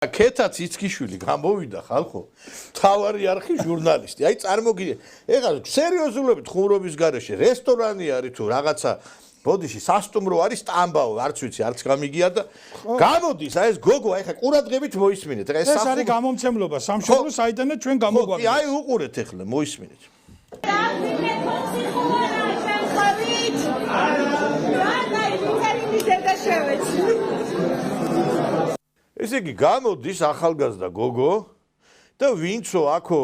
ქეთა ციცქიშვილი გამოვიდა ხალხო თავარი არხი ჟურნალისტი აი წარმოგიდგენ ეხლა სერიოზულობით ხუმრობის გარეშე რესტორანი არის თუ რაღაცა ბოდიში სასტუმრო არის სტამბაო არც ვიცი არც გამიგია და გამოდის აი ეს გოგო აი ხა ყურადღებით მოისმინეთ ეხლა ეს არის გამომცემლობა სამშობლო საიდანაც ჩვენ გამოგვაგზავნეთ აი უყურეთ ეხლა მოისმინეთ ესე იგი გამოდის ახალგაზრდა გოგო და ვინცო აქო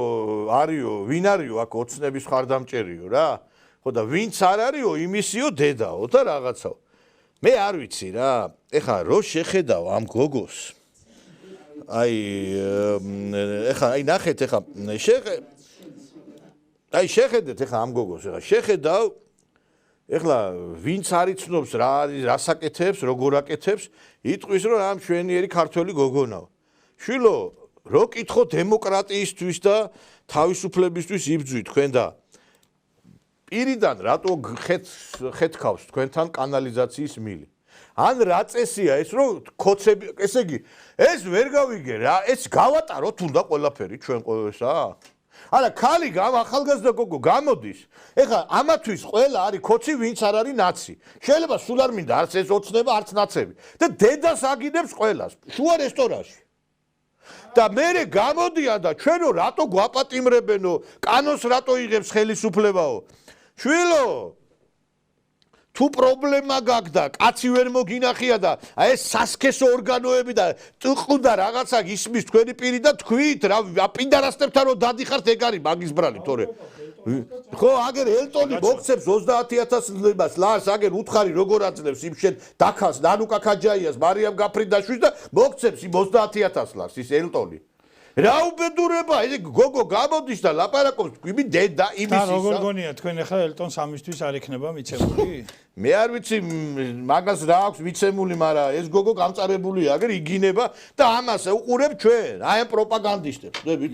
არიო ვინ არიო აქ ოცნების ხარდამჭერიო რა ხო და ვინც არ არისო იმისიო დედაო და რაღაცაო მე არ ვიცი რა ეხლა რო შეხედავ ამ გოგოს აი ეხლა აი ნახეთ ეხლა აი შეხედეთ ეხლა ამ გოგოს ეხლა შეხედავ ეხლა ვინც არიცნობს რა არის რასაკეთებს როგორ აკეთებს იტყვის რომ ამ ჩვენიერი ქართველი გოგონაო შვილო რო კითხო დემოკრატიისთვის და თავისუფლებისთვის იბძვი თქვენ და პირიდან რატო ხეთქავს თქვენთან კანალიზაციის მილი ან რა წესია ეს რომ ქოცები ესე იგი ეს ვერ გავიგე რა ეს გავატაროთ უნდა ყველაფერი ჩვენ ყოველსა არა ქალი ახალგაზრდა გოგო გამოდის ეხლა ამათვის ყველა არის ქოცი ვინც არ არის ნაცი შეიძლება სულ არ მინდა არც ეს ოცნება არც ნაცები და დედას აგინებს ყველას შუა რესტორანში და მერე გამოდიან და ჩვენო რატო გვაპატიმრებენო კანოს რატო იღებს ხელისუფლებაო შვილო თუ პრობლემა გაგდა კაცი ვერ მოგინახია და აი ეს სასქესო ორგანოები და ტყუდა რაღაცა ისმის თქვენი პირი და თქვით რა პინდარასტებთან რომ დადიხართ ეგ არის მაგის ბრალი თორე ხო აგერ ელტონი მოგცემს 30000 ლებას ლარს აგერ უთხარი როგორ აძლევს იმ შენ დაქას ნანუკა ქაჯაიას მარიამ გაფრინდაშვილს და მოგცემს იმ 30000 ლარს ის ელტონი რა უბედურება ეს გოგო გამოდის და ლაპარაკობს იმი დედა იმის ისა როგორ გონია თქვენ ახლა ელტონს ამისთვის არ იქნება მიცემული მე არ ვიცი მაგას რა აქვს მიცემული მაგრამ ეს გოგო გამწარებულია აგერ იგინება და ამას უყურებ ჩვენ აი ამ პროპაგანდისტებს ხდებით